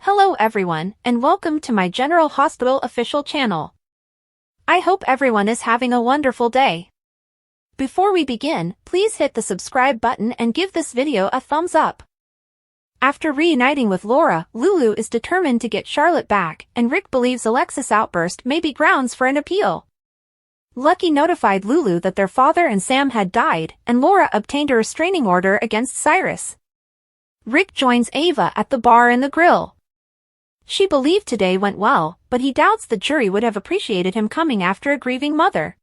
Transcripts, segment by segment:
Hello everyone, and welcome to my General Hospital official channel. I hope everyone is having a wonderful day. Before we begin, please hit the subscribe button and give this video a thumbs up. After reuniting with Laura, Lulu is determined to get Charlotte back, and Rick believes Alexis' outburst may be grounds for an appeal. Lucky notified Lulu that their father and Sam had died, and Laura obtained a restraining order against Cyrus. Rick joins Ava at the bar and the grill. She believed today went well, but he doubts the jury would have appreciated him coming after a grieving mother.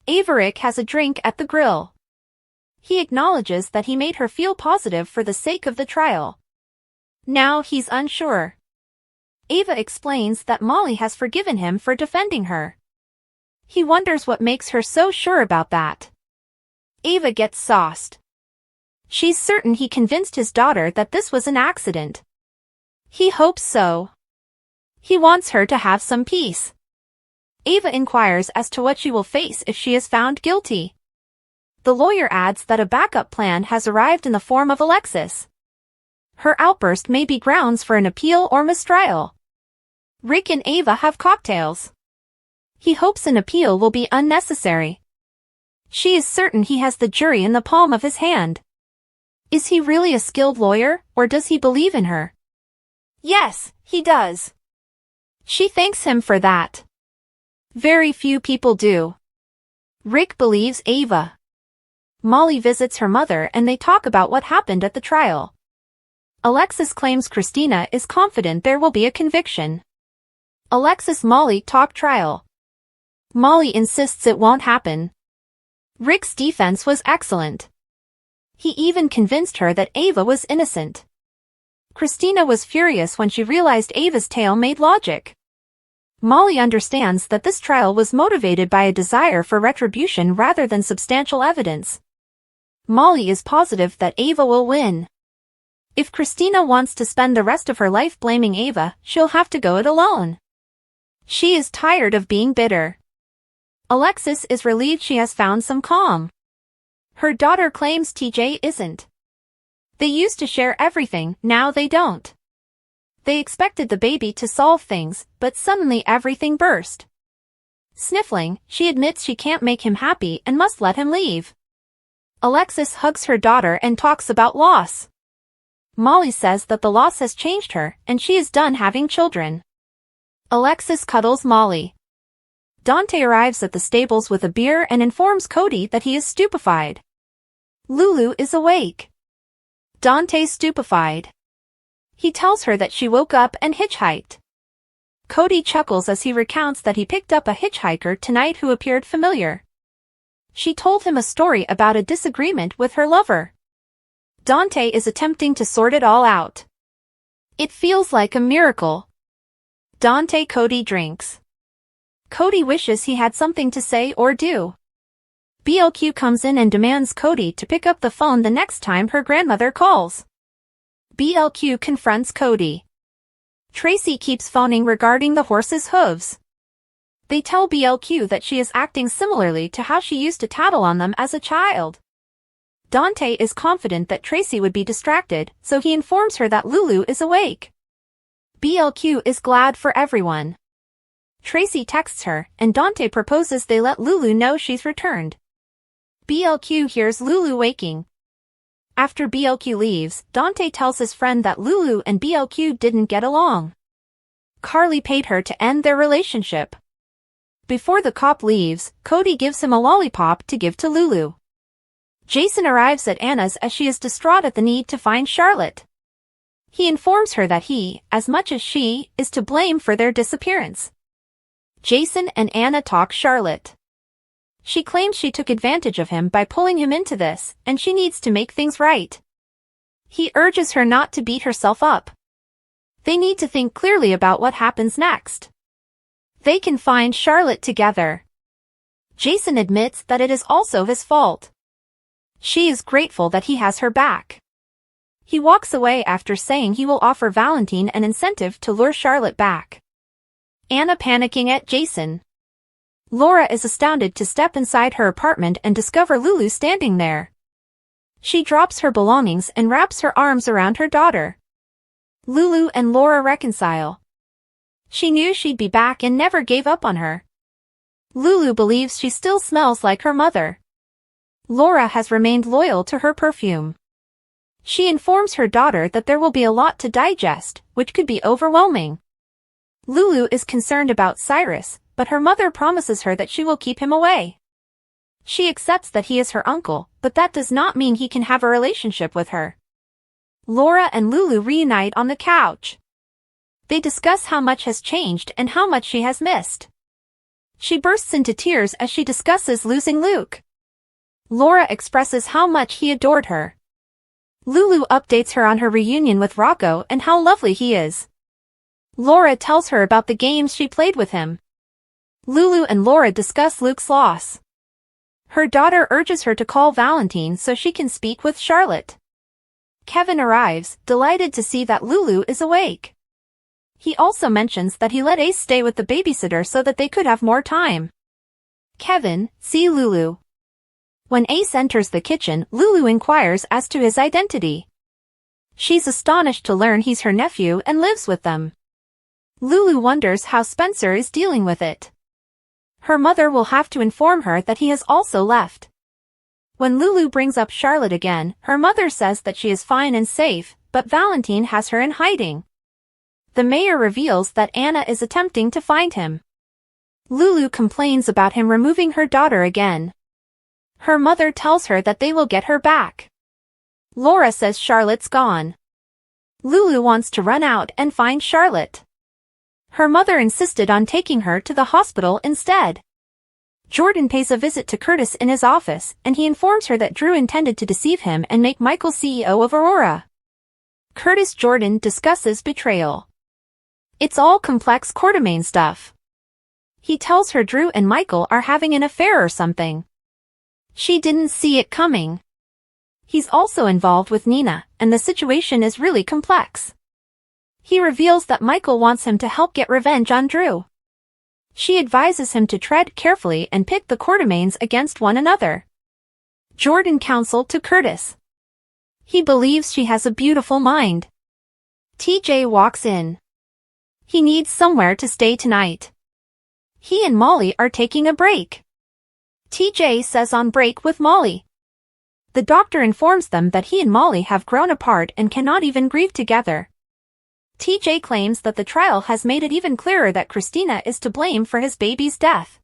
Rick has a drink at the grill. He acknowledges that he made her feel positive for the sake of the trial. Now he's unsure. Ava explains that Molly has forgiven him for defending her. He wonders what makes her so sure about that. Ava gets sauced. She's certain he convinced his daughter that this was an accident. He hopes so. He wants her to have some peace. Ava inquires as to what she will face if she is found guilty. The lawyer adds that a backup plan has arrived in the form of Alexis. Her outburst may be grounds for an appeal or mistrial. Rick and Ava have cocktails. He hopes an appeal will be unnecessary. She is certain he has the jury in the palm of his hand. Is he really a skilled lawyer, or does he believe in her? Yes, he does. She thanks him for that. Very few people do. Rick believes Ava. Molly visits her mother and they talk about what happened at the trial. Alexis claims Christina is confident there will be a conviction. Alexis-Molly talk trial. Molly insists it won't happen. Rick's defense was excellent. He even convinced her that Ava was innocent. Christina was furious when she realized Ava's tale made logic. Molly understands that this trial was motivated by a desire for retribution rather than substantial evidence. Molly is positive that Ava will win. If Christina wants to spend the rest of her life blaming Ava, she'll have to go it alone. She is tired of being bitter. Alexis is relieved she has found some calm. Her daughter claims TJ isn't. They used to share everything, now they don't. They expected the baby to solve things, but suddenly everything burst. Sniffling, she admits she can't make him happy and must let him leave. Alexis hugs her daughter and talks about loss. Molly says that the loss has changed her, and she is done having children. Alexis cuddles Molly. Dante arrives at the stables with a beer and informs Cody that he is stupefied. Lulu is awake. Dante's stupefied. He tells her that she woke up and hitchhiked. Cody chuckles as he recounts that he picked up a hitchhiker tonight who appeared familiar. She told him a story about a disagreement with her lover. Dante is attempting to sort it all out. It feels like a miracle. Cody drinks. Cody wishes he had something to say or do. BLQ comes in and demands Cody to pick up the phone the next time her grandmother calls. BLQ confronts Cody. Tracy keeps phoning regarding the horse's hooves. They tell BLQ that she is acting similarly to how she used to tattle on them as a child. Dante is confident that Tracy would be distracted, so he informs her that Lulu is awake. BLQ is glad for everyone. Tracy texts her, and Dante proposes they let Lulu know she's returned. BLQ hears Lulu waking. After BLQ leaves, Dante tells his friend that Lulu and BLQ didn't get along. Carly paid her to end their relationship. Before the cop leaves, Cody gives him a lollipop to give to Lulu. Jason arrives at Anna's as she is distraught at the need to find Charlotte. He informs her that he, as much as she, is to blame for their disappearance. Jason and Anna talk Charlotte. She claims she took advantage of him by pulling him into this, and she needs to make things right. He urges her not to beat herself up. They need to think clearly about what happens next. They can find Charlotte together. Jason admits that it is also his fault. She is grateful that he has her back. He walks away after saying he will offer Valentine an incentive to lure Charlotte back. Anna panicking at Jason. Laura is astounded to step inside her apartment and discover Lulu standing there. She drops her belongings and wraps her arms around her daughter. Lulu and Laura reconcile. She knew she'd be back and never gave up on her. Lulu believes she still smells like her mother. Laura has remained loyal to her perfume. She informs her daughter that there will be a lot to digest, which could be overwhelming. Lulu is concerned about Cyrus, but her mother promises her that she will keep him away. She accepts that he is her uncle, but that does not mean he can have a relationship with her. Laura and Lulu reunite on the couch. They discuss how much has changed and how much she has missed. She bursts into tears as she discusses losing Luke. Laura expresses how much he adored her. Lulu updates her on her reunion with Rocco and how lovely he is. Laura tells her about the games she played with him. Lulu and Laura discuss Luke's loss. Her daughter urges her to call Valentine so she can speak with Charlotte. Kevin arrives, delighted to see that Lulu is awake. He also mentions that he let Ace stay with the babysitter so that they could have more time. Kevin, see Lulu. When Ace enters the kitchen, Lulu inquires as to his identity. She's astonished to learn he's her nephew and lives with them. Lulu wonders how Spencer is dealing with it. Her mother will have to inform her that he has also left. When Lulu brings up Charlotte again, her mother says that she is fine and safe, but Valentine has her in hiding. The mayor reveals that Anna is attempting to find him. Lulu complains about him removing her daughter again. Her mother tells her that they will get her back. Laura says Charlotte's gone. Lulu wants to run out and find Charlotte. Her mother insisted on taking her to the hospital instead. Jordan pays a visit to Curtis in his office, and he informs her that Drew intended to deceive him and make Michael CEO of Aurora. Jordan discusses betrayal. It's all complex Quartermain stuff. He tells her Drew and Michael are having an affair or something. She didn't see it coming. He's also involved with Nina, and the situation is really complex. He reveals that Michael wants him to help get revenge on Drew. She advises him to tread carefully and pit the Quartermains against one another. Jordan counsel to Curtis. He believes she has a beautiful mind. TJ walks in. He needs somewhere to stay tonight. He and Molly are taking a break. TJ says on break with Molly. The doctor informs them that he and Molly have grown apart and cannot even grieve together. TJ claims that the trial has made it even clearer that Christina is to blame for his baby's death.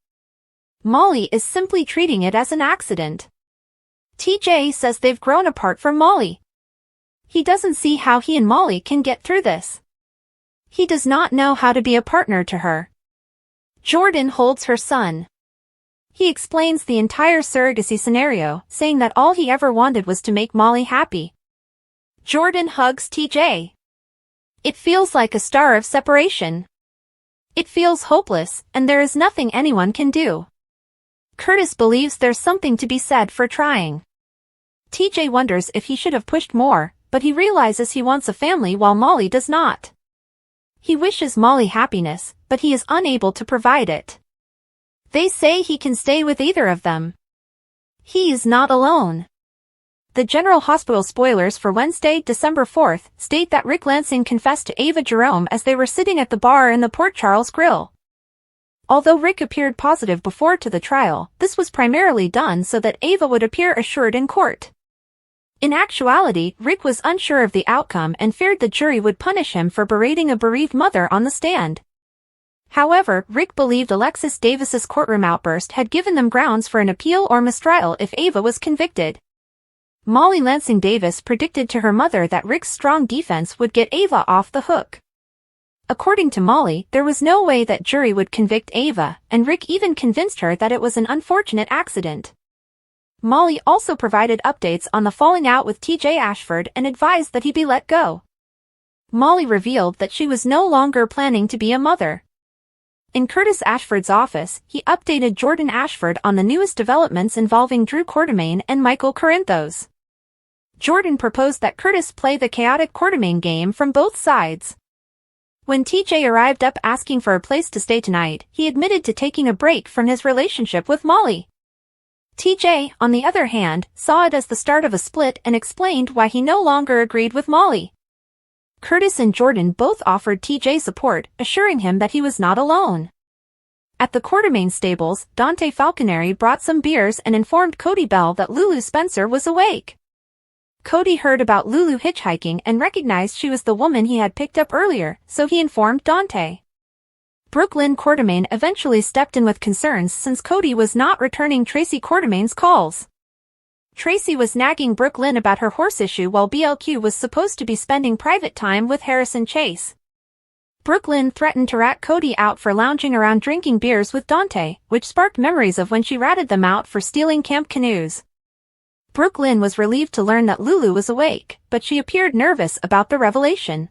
Molly is simply treating it as an accident. TJ says they've grown apart from Molly. He doesn't see how he and Molly can get through this. He does not know how to be a partner to her. Jordan holds her son. He explains the entire surrogacy scenario, saying that all he ever wanted was to make Molly happy. Jordan hugs TJ. It feels like a star of separation. It feels hopeless, and there is nothing anyone can do. Curtis believes there's something to be said for trying. TJ wonders if he should have pushed more, but he realizes he wants a family while Molly does not. He wishes Molly happiness, but he is unable to provide it. They say he can stay with either of them. He is not alone. The General Hospital spoilers for Wednesday, December 4th, state that Rick Lansing confessed to Ava Jerome as they were sitting at the bar in the Port Charles Grill. Although Rick appeared positive before to the trial, this was primarily done so that Ava would appear assured in court. In actuality, Rick was unsure of the outcome and feared the jury would punish him for berating a bereaved mother on the stand. However, Rick believed Alexis Davis's courtroom outburst had given them grounds for an appeal or mistrial if Ava was convicted. Molly Lansing Davis predicted to her mother that Rick's strong defense would get Ava off the hook. According to Molly, there was no way that jury would convict Ava, and Rick even convinced her that it was an unfortunate accident. Molly also provided updates on the falling out with TJ Ashford and advised that he be let go. Molly revealed that she was no longer planning to be a mother. In Curtis Ashford's office, he updated Jordan Ashford on the newest developments involving Drew Quartermain and Michael Corinthos. Jordan proposed that Curtis play the chaotic Quartermain game from both sides. When TJ arrived up asking for a place to stay tonight, he admitted to taking a break from his relationship with Molly. TJ, on the other hand, saw it as the start of a split and explained why he no longer agreed with Molly. Curtis and Jordan both offered TJ support, assuring him that he was not alone. At the Quartermaine stables, Dante Falconeri brought some beers and informed Cody Bell that Lulu Spencer was awake. Cody heard about Lulu hitchhiking and recognized she was the woman he had picked up earlier, so he informed Dante. Brooklyn Quartermaine eventually stepped in with concerns since Cody was not returning Tracy Quartermaine's calls. Tracy was nagging Brooklyn about her horse issue while BLQ was supposed to be spending private time with Harrison Chase. Brooklyn threatened to rat Cody out for lounging around drinking beers with Dante, which sparked memories of when she ratted them out for stealing camp canoes. Brooklyn was relieved to learn that Lulu was awake, but she appeared nervous about the revelation.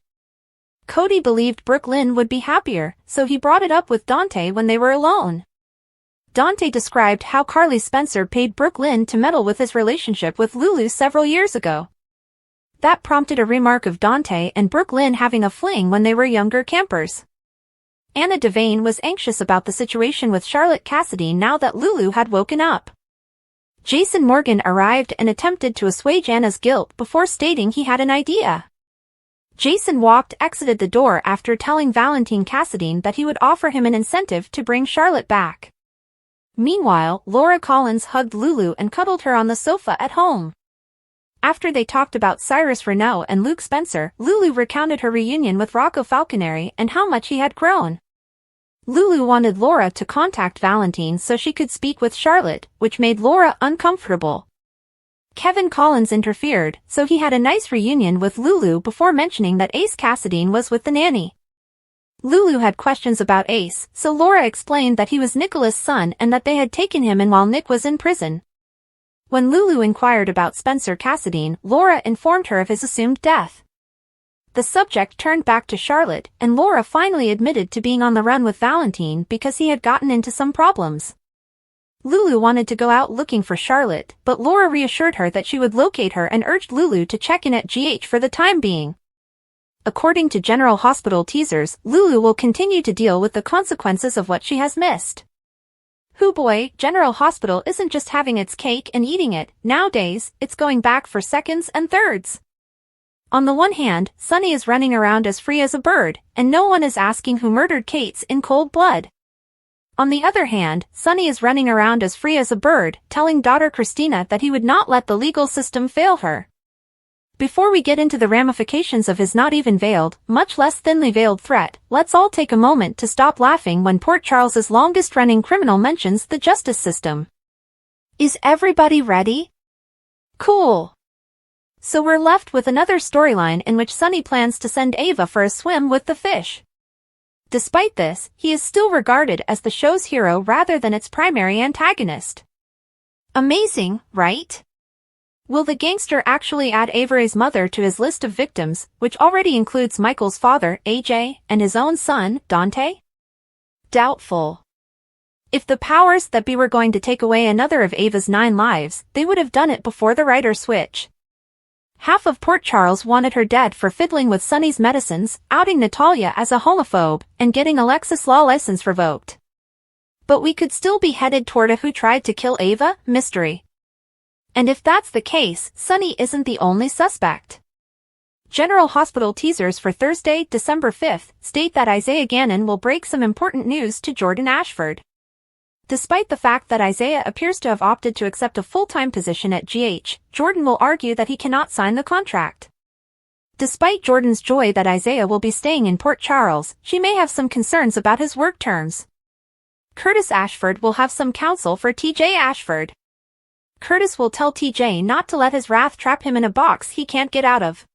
Cody believed Brooklyn would be happier, so he brought it up with Dante when they were alone. Dante described how Carly Spencer paid Brooklyn to meddle with his relationship with Lulu several years ago. That prompted a remark of Dante and Brooklyn having a fling when they were younger campers. Anna Devane was anxious about the situation with Charlotte Cassidy now that Lulu had woken up. Jason Morgan arrived and attempted to assuage Anna's guilt before stating he had an idea. Jason exited the door after telling Valentine Cassidy that he would offer him an incentive to bring Charlotte back. Meanwhile, Laura Collins hugged Lulu and cuddled her on the sofa at home. After they talked about Cyrus Renaud and Luke Spencer, Lulu recounted her reunion with Rocco Falconeri and how much he had grown. Lulu wanted Laura to contact Valentine so she could speak with Charlotte, which made Laura uncomfortable. Kevin Collins interfered, so he had a nice reunion with Lulu before mentioning that Ace Cassidy was with the nanny. Lulu had questions about Ace, so Laura explained that he was Nicholas' son and that they had taken him in while Nick was in prison. When Lulu inquired about Spencer Cassidy, Laura informed her of his assumed death. The subject turned back to Charlotte, and Laura finally admitted to being on the run with Valentine because he had gotten into some problems. Lulu wanted to go out looking for Charlotte, but Laura reassured her that she would locate her and urged Lulu to check in at GH for the time being. According to General Hospital teasers, Lulu will continue to deal with the consequences of what she has missed. Hoo boy, General Hospital isn't just having its cake and eating it, nowadays, it's going back for seconds and thirds. On the one hand, Sonny is running around as free as a bird, and no one is asking who murdered Kate's in cold blood. On the other hand, Sonny is running around as free as a bird, telling daughter Christina that he would not let the legal system fail her. Before we get into the ramifications of his not even veiled, much less thinly veiled threat, let's all take a moment to stop laughing when Port Charles's longest-running criminal mentions the justice system. Is everybody ready? Cool. So we're left with another storyline in which Sonny plans to send Ava for a swim with the fish. Despite this, he is still regarded as the show's hero rather than its primary antagonist. Amazing, right? Will the gangster actually add Avery's mother to his list of victims, which already includes Michael's father, AJ, and his own son, Dante? Doubtful. If the powers that be were going to take away another of Ava's 9 lives, they would have done it before the writer switch. Half of Port Charles wanted her dead for fiddling with Sonny's medicines, outing Natalia as a homophobe, and getting Alexis' law license revoked. But we could still be headed toward a who tried to kill Ava mystery. And if that's the case, Sonny isn't the only suspect. General Hospital teasers for Thursday, December 5th, state that Isaiah Gannon will break some important news to Jordan Ashford. Despite the fact that Isaiah appears to have opted to accept a full-time position at GH, Jordan will argue that he cannot sign the contract. Despite Jordan's joy that Isaiah will be staying in Port Charles, she may have some concerns about his work terms. Curtis Ashford will have some counsel for TJ Ashford. Curtis will tell TJ not to let his wrath trap him in a box he can't get out of.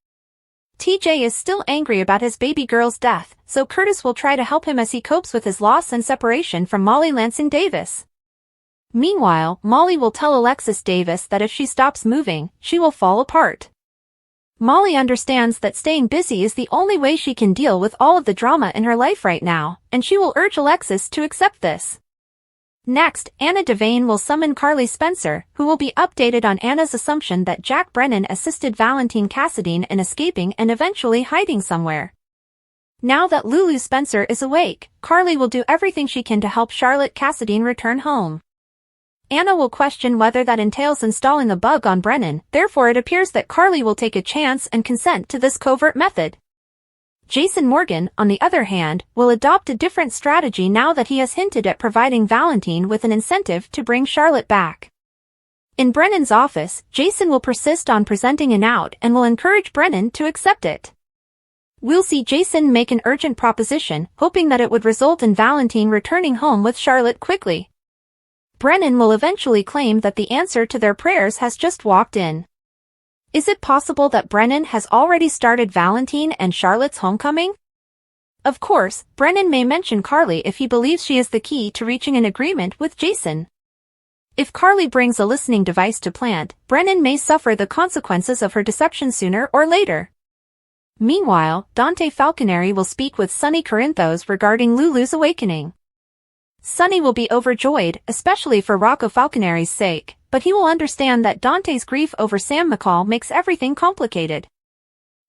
TJ is still angry about his baby girl's death, so Curtis will try to help him as he copes with his loss and separation from Molly Lansing Davis. Meanwhile, Molly will tell Alexis Davis that if she stops moving, she will fall apart. Molly understands that staying busy is the only way she can deal with all of the drama in her life right now, and she will urge Alexis to accept this. Next, Anna Devane will summon Carly Spencer, who will be updated on Anna's assumption that Jack Brennan assisted Valentine Cassidy in escaping and eventually hiding somewhere. Now that Lulu Spencer is awake, Carly will do everything she can to help Charlotte Cassidy return home. Anna will question whether that entails installing a bug on Brennan, therefore it appears that Carly will take a chance and consent to this covert method. Jason Morgan, on the other hand, will adopt a different strategy now that he has hinted at providing Valentine with an incentive to bring Charlotte back. In Brennan's office, Jason will persist on presenting an out and will encourage Brennan to accept it. We'll see Jason make an urgent proposition, hoping that it would result in Valentine returning home with Charlotte quickly. Brennan will eventually claim that the answer to their prayers has just walked in. Is it possible that Brennan has already started Valentine and Charlotte's homecoming? Of course, Brennan may mention Carly if he believes she is the key to reaching an agreement with Jason. If Carly brings a listening device to plant, Brennan may suffer the consequences of her deception sooner or later. Meanwhile, Dante Falconeri will speak with Sonny Corinthos regarding Lulu's awakening. Sonny will be overjoyed, especially for Rocco Falconeri's sake, but he will understand that Dante's grief over Sam McCall makes everything complicated.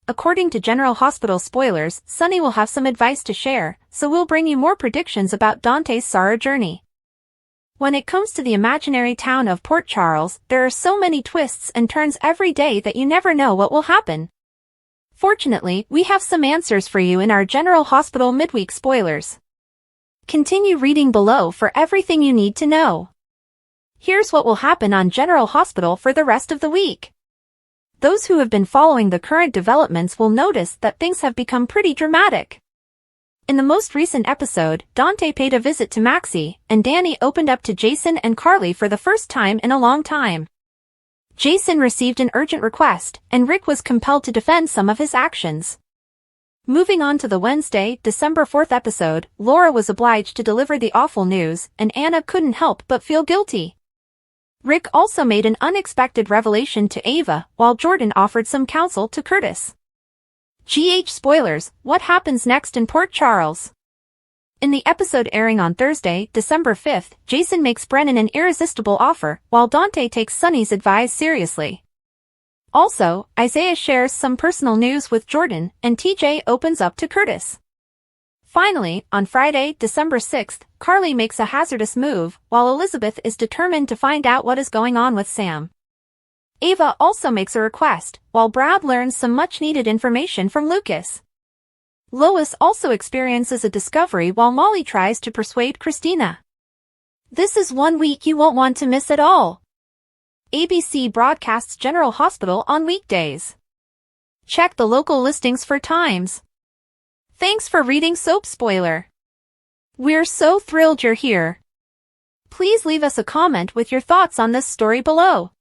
According to General Hospital spoilers, Sonny will have some advice to share, so we'll bring you more predictions about Dante's sorrow journey. When it comes to the imaginary town of Port Charles, there are so many twists and turns every day that you never know what will happen. Fortunately, we have some answers for you in our General Hospital midweek spoilers. Continue reading below for everything you need to know. Here's what will happen on General Hospital for the rest of the week. Those who have been following the current developments will notice that things have become pretty dramatic. In the most recent episode, Dante paid a visit to Maxie, and Danny opened up to Jason and Carly for the first time in a long time. Jason received an urgent request, and Rick was compelled to defend some of his actions. Moving on to the Wednesday, December 4th episode, Laura was obliged to deliver the awful news, and Anna couldn't help but feel guilty. Rick also made an unexpected revelation to Ava, while Jordan offered some counsel to Curtis. GH spoilers, what happens next in Port Charles? In the episode airing on Thursday, December 5th, Jason makes Brennan an irresistible offer, while Dante takes Sonny's advice seriously. Also, Isaiah shares some personal news with Jordan, and TJ opens up to Curtis. Finally, on Friday, December 6th, Carly makes a hazardous move, while Elizabeth is determined to find out what is going on with Sam. Ava also makes a request, while Brad learns some much-needed information from Lucas. Lois also experiences a discovery while Molly tries to persuade Christina. This is one week you won't want to miss at all. ABC broadcasts General Hospital on weekdays. Check the local listings for times. Thanks for reading Soap Spoiler. We're so thrilled you're here. Please leave us a comment with your thoughts on this story below.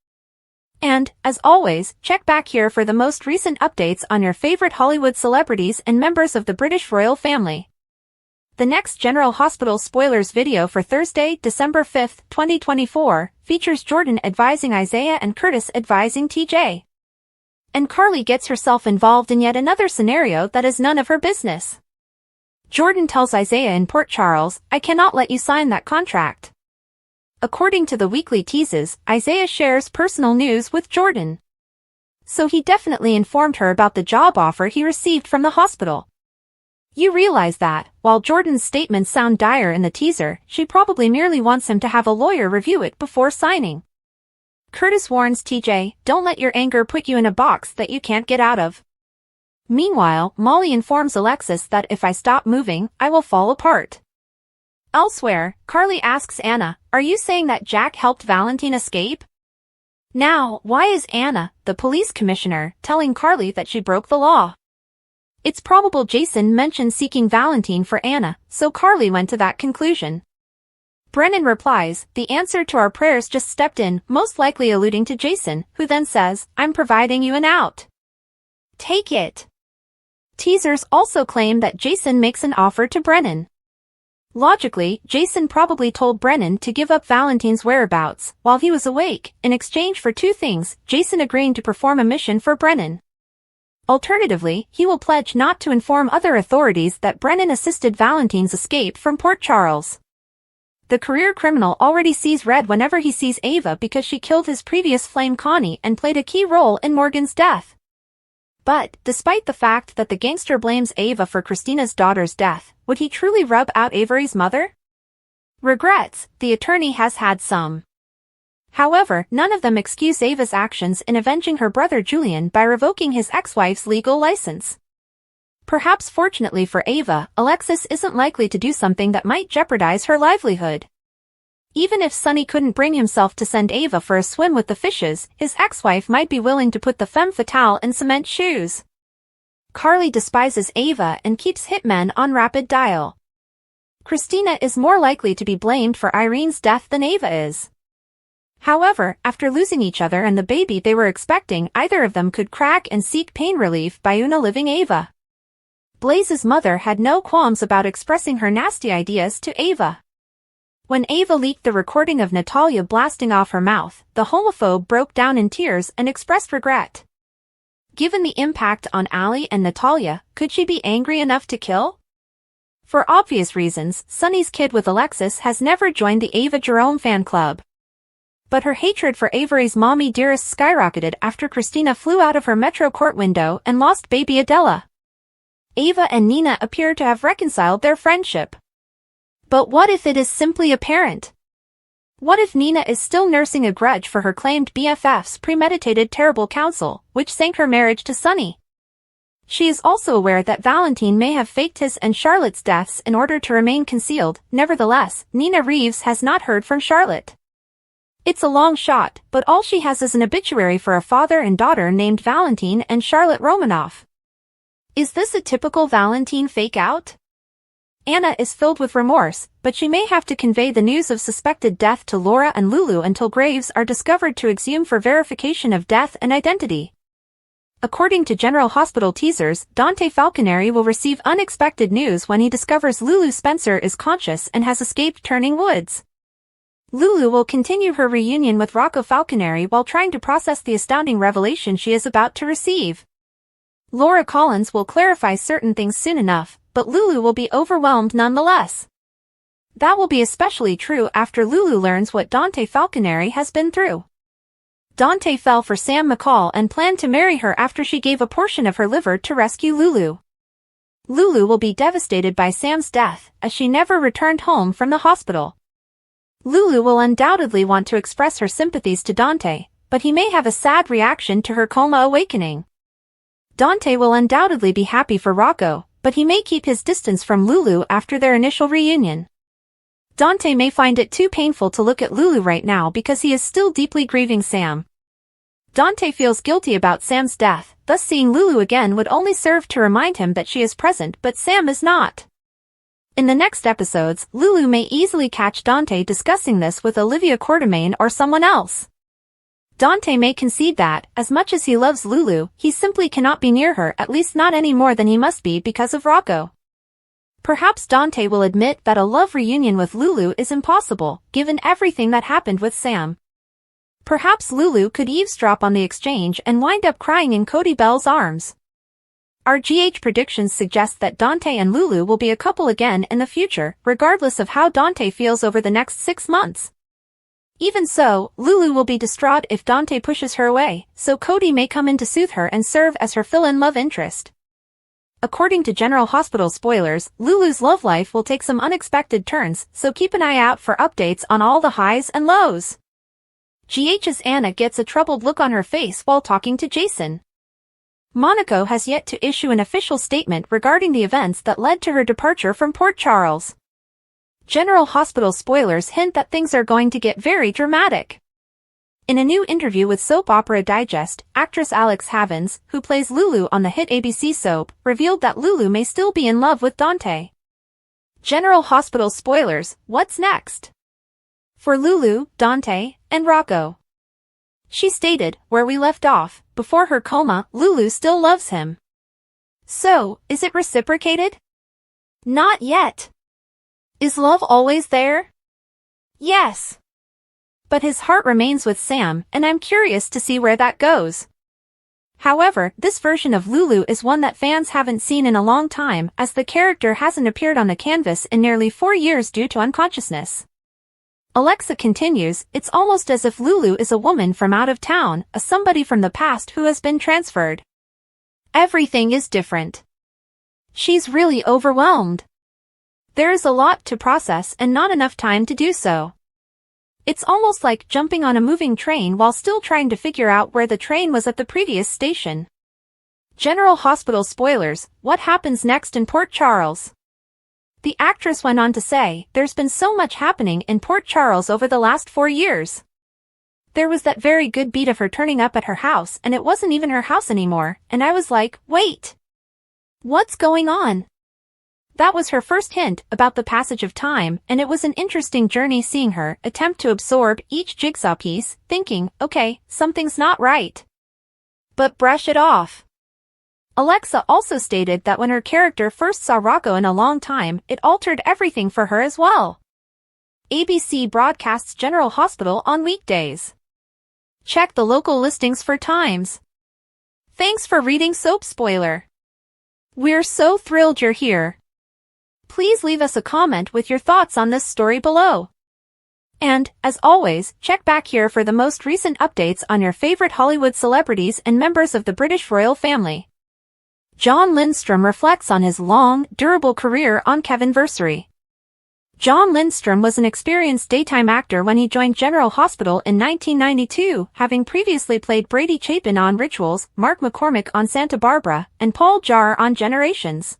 And, as always, check back here for the most recent updates on your favorite Hollywood celebrities and members of the British royal family. The next General Hospital spoilers video for Thursday, December 5th, 2024, features Jordan advising Isaiah and Curtis advising TJ. And Carly gets herself involved in yet another scenario that is none of her business. Jordan tells Isaiah in Port Charles, "I cannot let you sign that contract." According to the weekly teases, Isaiah shares personal news with Jordan. So he definitely informed her about the job offer he received from the hospital. You realize that, while Jordan's statements sound dire in the teaser, she probably merely wants him to have a lawyer review it before signing. Curtis warns TJ, "Don't let your anger put you in a box that you can't get out of." Meanwhile, Molly informs Alexis that if I stop moving, I will fall apart. Elsewhere, Carly asks Anna, "Are you saying that Jack helped Valentine escape?" Now, why is Anna, the police commissioner, telling Carly that she broke the law? It's probable Jason mentioned seeking Valentine for Anna, so Carly went to that conclusion. Brennan replies, "The answer to our prayers just stepped in," most likely alluding to Jason, who then says, "I'm providing you an out. Take it." Teasers also claim that Jason makes an offer to Brennan. Logically, Jason probably told Brennan to give up Valentine's whereabouts while he was awake, in exchange for two things, Jason agreeing to perform a mission for Brennan. Alternatively, he will pledge not to inform other authorities that Brennan assisted Valentine's escape from Port Charles. The career criminal already sees red whenever he sees Ava because she killed his previous flame Connie and played a key role in Morgan's death. But, despite the fact that the gangster blames Ava for Christina's daughter's death, would he truly rub out Avery's mother? Regrets, the attorney has had some. However, none of them excuse Ava's actions in avenging her brother Julian by revoking his ex-wife's legal license. Perhaps fortunately for Ava, Alexis isn't likely to do something that might jeopardize her livelihood. Even if Sonny couldn't bring himself to send Ava for a swim with the fishes, his ex-wife might be willing to put the femme fatale in cement shoes. Carly despises Ava and keeps hitmen on rapid dial. Christina is more likely to be blamed for Irene's death than Ava is. However, after losing each other and the baby they were expecting, either of them could crack and seek pain relief by unaliving Ava. Blaze's mother had no qualms about expressing her nasty ideas to Ava. When Ava leaked the recording of Natalia blasting off her mouth, the homophobe broke down in tears and expressed regret. Given the impact on Allie and Natalia, could she be angry enough to kill? For obvious reasons, Sonny's kid with Alexis has never joined the Ava Jerome fan club. But her hatred for Avery's mommy dearest skyrocketed after Christina flew out of her Metro court window and lost baby Adela. Ava and Nina appear to have reconciled their friendship. But what if it is simply apparent? What if Nina is still nursing a grudge for her claimed BFF's premeditated terrible counsel, which sank her marriage to Sonny? She is also aware that Valentine may have faked his and Charlotte's deaths in order to remain concealed. Nevertheless, Nina Reeves has not heard from Charlotte. It's a long shot, but all she has is an obituary for a father and daughter named Valentine and Charlotte Romanoff. Is this a typical Valentine fake-out? Anna is filled with remorse, but she may have to convey the news of suspected death to Laura and Lulu until graves are discovered to exhume for verification of death and identity. According to General Hospital teasers, Dante Falconeri will receive unexpected news when he discovers Lulu Spencer is conscious and has escaped Turning Woods. Lulu will continue her reunion with Rocco Falconeri while trying to process the astounding revelation she is about to receive. Laura Collins will clarify certain things soon enough, but Lulu will be overwhelmed nonetheless. That will be especially true after Lulu learns what Dante Falconeri has been through. Dante fell for Sam McCall and planned to marry her after she gave a portion of her liver to rescue Lulu. Lulu will be devastated by Sam's death, as she never returned home from the hospital. Lulu will undoubtedly want to express her sympathies to Dante, but he may have a sad reaction to her coma awakening. Dante will undoubtedly be happy for Rocco, but he may keep his distance from Lulu after their initial reunion. Dante may find it too painful to look at Lulu right now because he is still deeply grieving Sam. Dante feels guilty about Sam's death, thus seeing Lulu again would only serve to remind him that she is present but Sam is not. In the next episodes, Lulu may easily catch Dante discussing this with Olivia Quartermaine or someone else. Dante may concede that, as much as he loves Lulu, he simply cannot be near her, at least not any more than he must be because of Rocco. Perhaps Dante will admit that a love reunion with Lulu is impossible, given everything that happened with Sam. Perhaps Lulu could eavesdrop on the exchange and wind up crying in Cody Bell's arms. Our GH predictions suggest that Dante and Lulu will be a couple again in the future, regardless of how Dante feels over the next 6 months. Even so, Lulu will be distraught if Dante pushes her away, so Cody may come in to soothe her and serve as her fill-in love interest. According to General Hospital spoilers, Lulu's love life will take some unexpected turns, so keep an eye out for updates on all the highs and lows. GH's Anna gets a troubled look on her face while talking to Jason. Monaco has yet to issue an official statement regarding the events that led to her departure from Port Charles. General Hospital spoilers hint that things are going to get very dramatic. In a new interview with Soap Opera Digest, actress Alex Havens, who plays Lulu on the hit ABC soap, revealed that Lulu may still be in love with Dante. General Hospital spoilers, what's next? For Lulu, Dante, and Rocco. She stated, where we left off, before her coma, Lulu still loves him. So, is it reciprocated? Not yet. Is love always there? Yes. But his heart remains with Sam, and I'm curious to see where that goes. However, this version of Lulu is one that fans haven't seen in a long time, as the character hasn't appeared on the canvas in nearly 4 years due to unconsciousness. Alexa continues, it's almost as if Lulu is a woman from out of town, a somebody from the past who has been transferred. Everything is different. She's really overwhelmed. There is a lot to process and not enough time to do so. It's almost like jumping on a moving train while still trying to figure out where the train was at the previous station. General Hospital spoilers, what happens next in Port Charles? The actress went on to say, there's been so much happening in Port Charles over the last 4 years. There was that very good beat of her turning up at her house and it wasn't even her house anymore, and I was like, wait. What's going on? That was her first hint about the passage of time, and it was an interesting journey seeing her attempt to absorb each jigsaw piece, thinking, okay, something's not right. But brush it off. Alexa also stated that when her character first saw Rocco in a long time, it altered everything for her as well. ABC broadcasts General Hospital on weekdays. Check the local listings for times. Thanks for reading Soap Spoiler. We're so thrilled you're here. Please leave us a comment with your thoughts on this story below. And, as always, check back here for the most recent updates on your favorite Hollywood celebrities and members of the British royal family. John Lindstrom reflects on his long, durable career on Kevinversary. John Lindstrom was an experienced daytime actor when he joined General Hospital in 1992, having previously played Brady Chapin on Rituals, Mark McCormick on Santa Barbara, and Paul Jarr on Generations.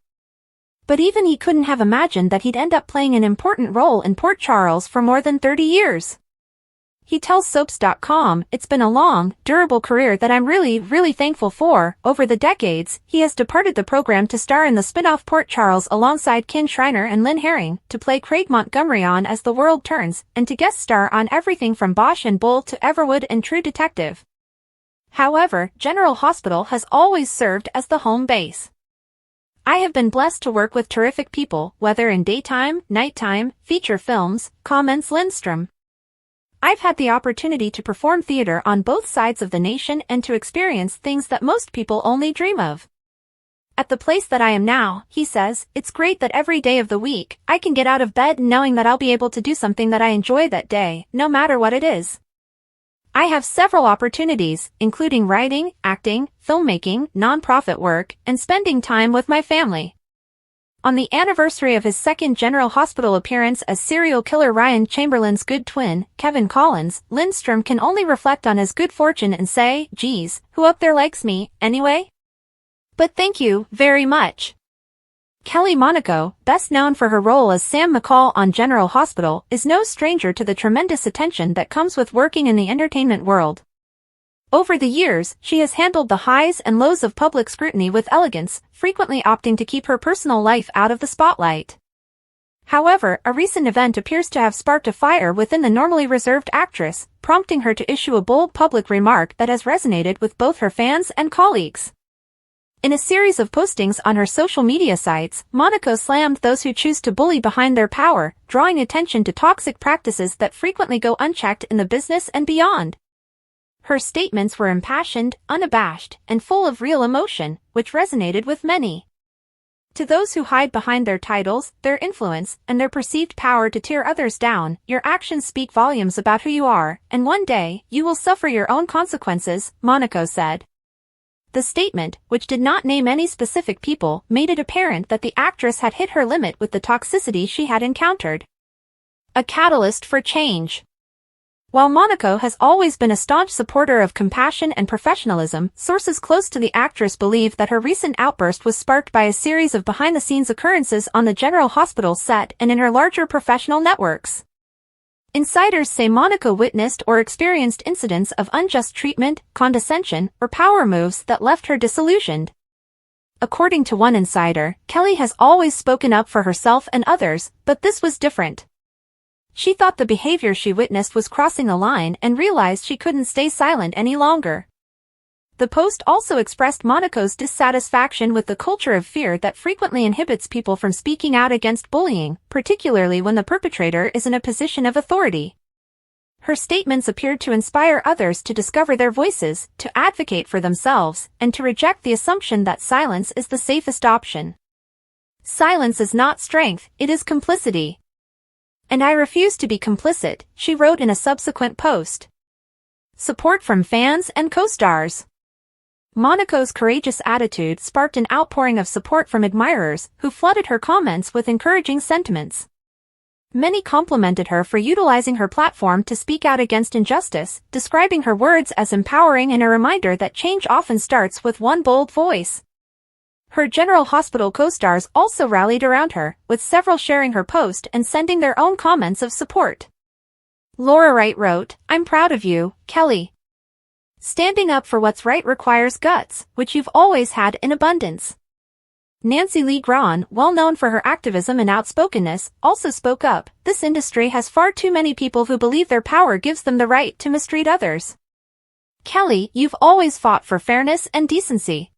But even he couldn't have imagined that he'd end up playing an important role in Port Charles for more than 30 years. He tells Soaps.com, it's been a long, durable career that I'm really thankful for. Over the decades, he has departed the program to star in the spin-off Port Charles alongside Kin Shriner and Lynn Herring, to play Craig Montgomery on As the World Turns, and to guest star on everything from Bosch and Bull to Everwood and True Detective. However, General Hospital has always served as the home base. I have been blessed to work with terrific people, whether in daytime, nighttime, feature films, comments Lindstrom. I've had the opportunity to perform theater on both sides of the nation and to experience things that most people only dream of. At the place that I am now, he says, it's great that every day of the week, I can get out of bed knowing that I'll be able to do something that I enjoy that day, no matter what it is. I have several opportunities, including writing, acting, filmmaking, nonprofit work, and spending time with my family. On the anniversary of his second General Hospital appearance as serial killer Ryan Chamberlain's good twin, Kevin Collins, Lindstrom can only reflect on his good fortune and say, geez, who up there likes me, anyway? But thank you, very much. Kelly Monaco, best known for her role as Sam McCall on General Hospital, is no stranger to the tremendous attention that comes with working in the entertainment world. Over the years, she has handled the highs and lows of public scrutiny with elegance, frequently opting to keep her personal life out of the spotlight. However, a recent event appears to have sparked a fire within the normally reserved actress, prompting her to issue a bold public remark that has resonated with both her fans and colleagues. In a series of postings on her social media sites, Monaco slammed those who choose to bully behind their power, drawing attention to toxic practices that frequently go unchecked in the business and beyond. Her statements were impassioned, unabashed, and full of real emotion, which resonated with many. To those who hide behind their titles, their influence, and their perceived power to tear others down, your actions speak volumes about who you are, and one day, you will suffer your own consequences, Monaco said. The statement, which did not name any specific people, made it apparent that the actress had hit her limit with the toxicity she had encountered. A catalyst for change. While Monaco has always been a staunch supporter of compassion and professionalism, sources close to the actress believe that her recent outburst was sparked by a series of behind-the-scenes occurrences on the General Hospital set and in her larger professional networks. Insiders say Monaco witnessed or experienced incidents of unjust treatment, condescension, or power moves that left her disillusioned. According to one insider, Kelly has always spoken up for herself and others, but this was different. She thought the behavior she witnessed was crossing the line and realized she couldn't stay silent any longer. The post also expressed Monaco's dissatisfaction with the culture of fear that frequently inhibits people from speaking out against bullying, particularly when the perpetrator is in a position of authority. Her statements appeared to inspire others to discover their voices, to advocate for themselves, and to reject the assumption that silence is the safest option. Silence is not strength, it is complicity. And I refuse to be complicit, she wrote in a subsequent post. Support from fans and co-stars. Monaco's courageous attitude sparked an outpouring of support from admirers, who flooded her comments with encouraging sentiments. Many complimented her for utilizing her platform to speak out against injustice, describing her words as empowering and a reminder that change often starts with one bold voice. Her General Hospital co-stars also rallied around her, with several sharing her post and sending their own comments of support. Laura Wright wrote, "I'm proud of you, Kelly. Standing up for what's right requires guts, which you've always had in abundance." Nancy Lee Grahn, well known for her activism and outspokenness, also spoke up, "This industry has far too many people who believe their power gives them the right to mistreat others. Kelly, you've always fought for fairness and decency.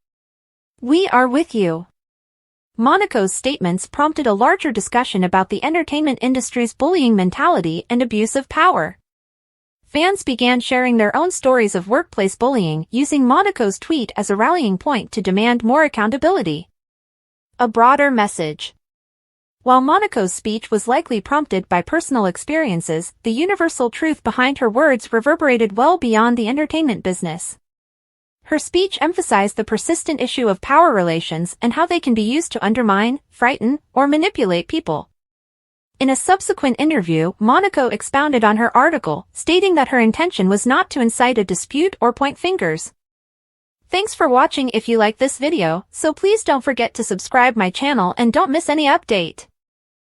We are with you." Monaco's statements prompted a larger discussion about the entertainment industry's bullying mentality and abuse of power. Fans began sharing their own stories of workplace bullying, using Monaco's tweet as a rallying point to demand more accountability. A broader message. While Monaco's speech was likely prompted by personal experiences, the universal truth behind her words reverberated well beyond the entertainment business. Her speech emphasized the persistent issue of power relations and how they can be used to undermine, frighten, or manipulate people. In a subsequent interview, Monaco expounded on her article, stating that her intention was not to incite a dispute or point fingers. Thanks for watching. If you like this video, so please don't forget to subscribe my channel and don't miss any update.